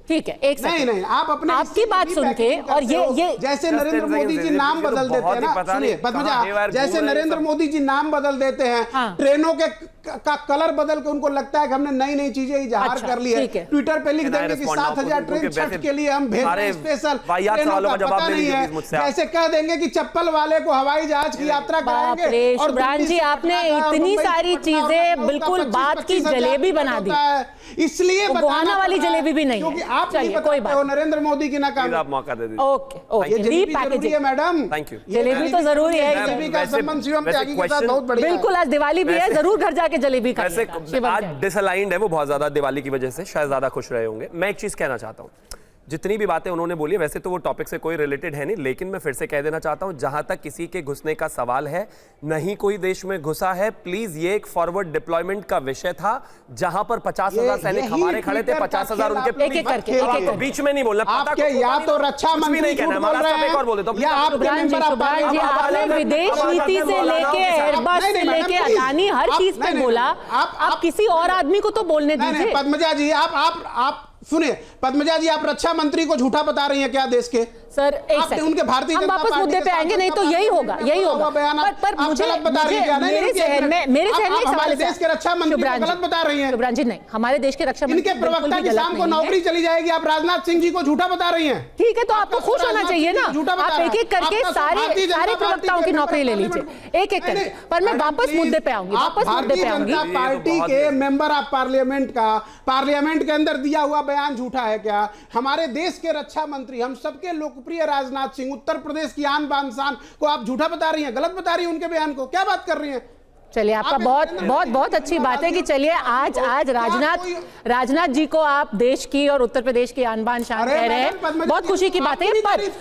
ठीक है, एक नहीं नहीं, आप अपने आपकी बात सुन के, और ये जैसे नरेंद्र मोदी जी नाम बदल देते हैं ना, सुनिए पद्मजा, जैसे नरेंद्र मोदी जी नाम बदल देते हैं, ट्रेनों के का कलर बदल के उनको लगता है कि हमने नई नई चीजें इजहार कर ली है, ट्विटर पे लिख देंगे कि 7000 ट्रेन छठ के लिए हम भेज रहे हैं स्पेशल, ट्रेनों का पता नहीं है, जैसे कह देंगे कि चप्पल वाले को हवाई जहाज की यात्रा कराएंगे। और शुभ्रान जी, आपने इतनी सारी चीजें बिल्कुल बात की जलेबी बना दी, इसलिए गोहाना वाली जलेबी भी नहीं, क्योंकि आप नहीं कोई बात, नरेंद्र मोदी की नाकामी, आप मौका दे दीजिए। ओके ओके, जलेबी है मैडम, थैंक यू। जलेबी तो जरूरी है, जलेबी का संबंध शिवम त्यागी के साथ बहुत बढ़िया। बिल्कुल, आज दिवाली भी है, जरूर घर जाके जलेबी खाइएगा। आज डिसअलाइंड है वो बहुत ज्यादा दिवाली की वजह से, शायद ज्यादा खुश रहे होंगे। मैं एक चीज कहना चाहता हूं, जितनी भी बातें उन्होंने बोली वैसे तो वो टॉपिक से कोई रिलेटेड है नहीं, लेकिन मैं फिर से कह देना चाहता हूं, जहां तक किसी के घुसने का सवाल है, नहीं कोई देश में घुसा है। प्लीज, ये एक फॉरवर्ड डिप्लॉयमेंट का विषय था, जहां पर 50,000 सैनिक हमारे खड़े थे, 50,000 उनके बीच में नहीं बोलना। आपके या तो रक्षा मंत्री झूठ बोल रहे हैं, या आपके मेंबर आपने विदेश नीति से लेके एयरबस से लेके अडानी हर चीज पे बोला, आप किसी और आदमी को तो बोलने दीजिए। पद्मजा जी, आप सुनिए, पद्मजा जी, आप रक्षा मंत्री को झूठा बता रही हैं क्या देश के? सर एक सेकंड, उनके भारतीय हम वापस मुद्दे पे आएंगे, नहीं तो यही होगा। पर मुझे मेरे जहन में एक सवाल है, देश के रक्षा मंत्री गलत बता रही हैं। शुभ्रान जी, नहीं, हमारे देश के रक्षा मंत्री इनके प्रवक्ता की शाम को नौकरी चली जाएगी, आप राजनाथ सिंह जी को झूठा बता रही हैं। ठीक है, तो आपको खुश होना चाहिए ना, आप एक एक करके सारे प्रवक्ताओं की नौकरी ले लीजिए, एक एक करके। पर मैं वापस मुद्दे पे आऊंगी, भारतीय जनता पार्टी के मेंबर ऑफ पार्लियामेंट का पार्लियामेंट के अंदर दिया हुआ बयान झूठा है क्या? हमारे देश के रक्षा मंत्री, हम सबके लोकप्रिय राजनाथ सिंह, उत्तर प्रदेश की आन बान शान को आप झूठा बता रही हैं, गलत बता रही हैं उनके बयान को, क्या बात कर रही हैं? चलिए, आपका बहुत अच्छी बात है कि चलिए आज राजनाथ जी को आप देश की और उत्तर प्रदेश की आन बान शान कह रहे हैं, बहुत खुशी की बात है।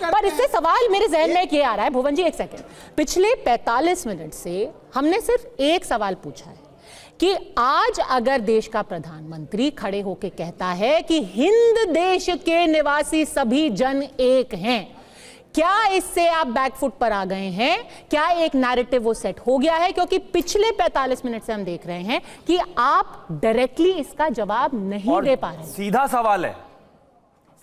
पर इससे सवाल मेरे जहन में ये आ रहा है, भुवन जी एक सेकंड, पिछले 45 मिनट से हमने सिर्फ एक सवाल पूछा है कि आज अगर देश का प्रधानमंत्री खड़े होकर कहता है कि हिंद देश के निवासी सभी जन एक हैं, क्या इससे आप बैकफुट पर आ गए हैं? क्या एक नैरेटिव वो सेट हो गया है? क्योंकि पिछले 45 मिनट से हम देख रहे हैं कि आप डायरेक्टली इसका जवाब नहीं दे पा रहे। सीधा सवाल है,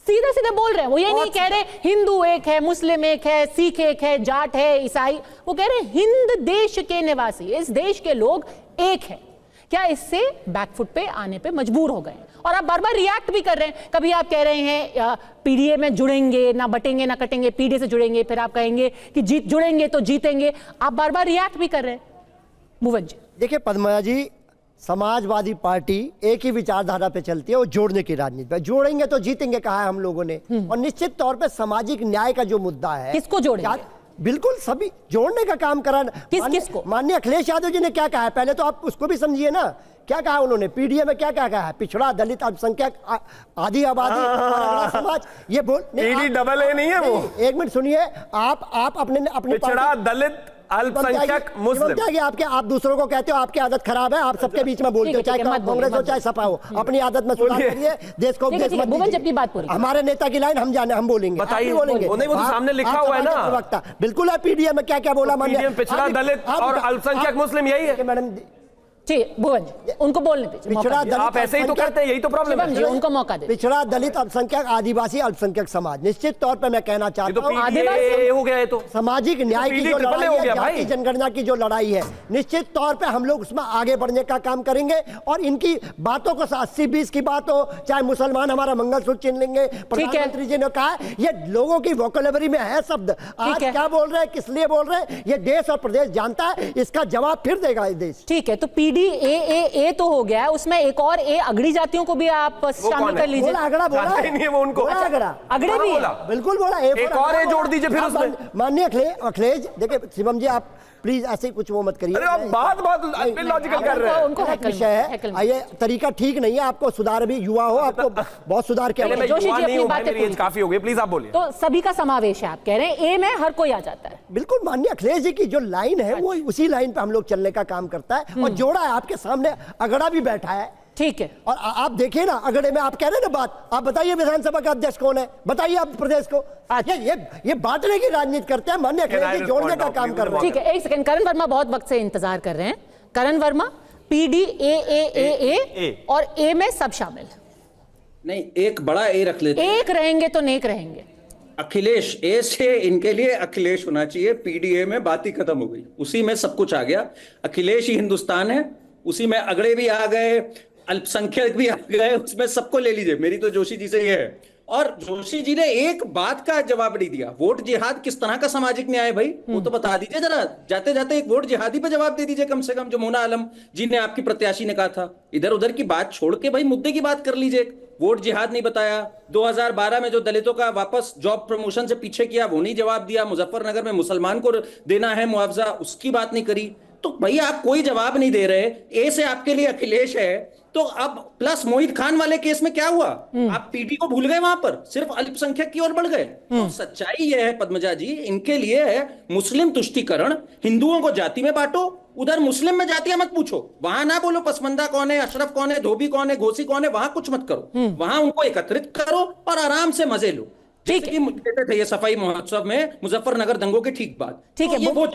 सीधे सीधे बोल रहे हैं, वो ये नहीं कह रहे हिंदू एक है, मुस्लिम एक है, सिख एक है, जाट है, ईसाई, वो कह रहे हिंद देश के निवासी, इस देश के लोग एक है। क्या इससे बैकफुट पे आने पे मजबूर हो गए? और आप बार बार रिएक्ट भी कर रहे हैं, कभी आप कह रहे हैं पीडीए में जुड़ेंगे, ना बटेंगे ना कटेंगे, पीडीए से जुड़ेंगे, फिर आप कहेंगे कि जुड़ेंगे तो जीतेंगे, आप बार बार रिएक्ट भी कर रहे हैं। भुवन जी देखिए, पद्मा जी, समाजवादी पार्टी एक ही विचारधारा पे चलती है, वो जोड़ने की राजनीति पे, जोड़ेंगे तो जीतेंगे कहा है हम लोगों ने। और निश्चित तौर पे सामाजिक न्याय का जो मुद्दा है, किसको जोड़ेंगे? बिल्कुल सभी जोड़ने का काम कराना। किसको? माननीय अखिलेश यादव जी ने क्या कहा है, पहले तो आप उसको भी समझिए ना, क्या कहा उन्होंने पीडीए में, क्या क्या कहा है? पिछड़ा, दलित, अल्पसंख्यक, आदि आबादी समाज, ये बोल डबल ए नहीं है वो। एक मिनट सुनिए, आप अपने पिछड़ा, दलित, अल्पसंख्यक, मुस्लिम, आप दूसरों को कहते हो आपकी आदत खराब है, आप सबके बीच में बोलते हो, चाहे कांग्रेस हो चाहे सपा हो, अपनी आदत में सुधार करिए, देश को उपदेश मत दीजिए। हमारे नेता की लाइन हम बोलेंगे, बताइए, बोलेंगे, वो तो सामने लिखा हुआ है ना, बिल्कुल है। पीडीए में क्या क्या बोला माननीय? पिछड़ा, दलित और अल्पसंख्यक मुस्लिम, यही है मैडम। ठीक, भुवन जी उनको बोलने दीजिए। पिछड़ा, दलित, आप ऐसे ही तो करते हैं, यही तो प्रॉब्लम है। उनको मौका दे। पिछड़ा, दलित, अल्पसंख्यक, आदिवासी, अल्पसंख्यक समाज, निश्चित तौर पे मैं कहना चाहता हूँ, आदिवासी हो गया है तो सामाजिक न्याय की जो लड़ाई है, जाति जनगणना की जो लड़ाई है, निश्चित तौर पे हम लोग उसमें आगे बढ़ने का काम करेंगे। और इनकी बातों को 80-20 की बात हो, चाहे मुसलमान हमारा मंगलसूत्र छीन लेंगे, प्रधानमंत्री जी ने कहा, ये लोगों की वोकैबुलरी में है शब्द। आज क्या बोल रहे हैं, किस लिए बोल रहे हैं, ये देश और प्रदेश जानता है, इसका जवाब फिर देगा ये देश। ठीक है, तो पीडीए तो हो गया, उसमें एक और ए अगड़ी जातियों को भी आप शामिल कर लीजिए। अगड़ा बोला नहीं है वो, उनको अगड़े भी बिल्कुल बोला, एक और ए जोड़ दीजिए फिर उसमें। माननीय अखिलेश, देखिए शिवम जी, आप प्लीज ऐसे कुछ वो मत करिए। अरे बात लॉजिकल कर रहे हैं, उनको विषय है, ये तरीका ठीक नहीं है। आपको सुधार भी, युवा हो, आपको बहुत सुधार किया। जोशी जी अपनी बातें काफी हो गई, प्लीज आप बोलिए। तो सभी का समावेश है, आप कह रहे हैं ए में हर कोई आ जाता है। बिल्कुल, माननीय अखिलेश जी की जो लाइन है वो उसी लाइन पे हम लोग चलने का काम करता है। और जोड़ा है, आपके सामने अगड़ा भी बैठा है, ठीक है। और आप देखिए ना, अगड़े में आप कह रहे हैं ना बात, आप बताइए विधानसभा का अध्यक्ष कौन है, बताइए आप प्रदेश को। ये बांटने की राजनीति करते हैं, माननीय अखिलेश जी जोड़ने का काम कर रहे हैं। ठीक है, एक सेकंड, करण वर्मा बहुत वक्त से इंतजार कर रहे हैं। करण वर्मा, पीडीए और ए में सब शामिल है। नहीं, एक बड़ा ए रख लेते हैं। एक रहेंगे तो नेक रहेंगे। अखिलेश, ए से इनके लिए अखिलेश होना चाहिए। पीडीए में बात ही खत्म हो गई, उसी में सब कुछ आ गया। अखिलेश ही हिंदुस्तान है, उसी में अगड़े भी आ गए, अल्पसंख्यक भी आ गए, उसमें सबको ले लीजिए। मेरी तो जोशी जी से ये है। और जोशी जी ने एक बात का जवाब नहीं दिया, वोट जिहाद किस तरह का सामाजिक न्याय भाई, वो तो बता दीजिए जरा। जाते जाते एक वोट जिहादी पे जवाब दे दीजिए कम से कम, जो मोना आलम जी ने आपकी प्रत्याशी ने कहा था। इधर उधर की बात छोड़ के भाई मुद्दे की बात कर लीजिए। वोट जिहाद नहीं बताया। 2012 में जो दलितों का वापस जॉब प्रमोशन से पीछे किया वो नहीं जवाब दिया। मुजफ्फरनगर में मुसलमान को देना है मुआवजा, उसकी बात नहीं करी। तो भाई आप कोई जवाब नहीं दे रहे। ए से आपके लिए अखिलेश है, तो अब प्लस मोहित खान वाले केस में क्या हुआ? आप पीटी को भूल गए, वहां पर सिर्फ अल्पसंख्यक की ओर बढ़ गए। तो सच्चाई यह है पद्मजा जी, इनके लिए है मुस्लिम तुष्टीकरण। हिंदुओं को जाति में बांटो, उधर मुस्लिम में जातियां मत पूछो। वहां ना बोलो पसमंदा कौन है, अशरफ कौन है, धोबी कौन है, घोसी कौन है, वहां कुछ मत करो। वहां उनको एकत्रित करो और आराम से मजे लो। ठीक है, ये सफाई महोत्सव में मुजफ्फरनगर दंगों के ठीक बाद। ठीक है, वो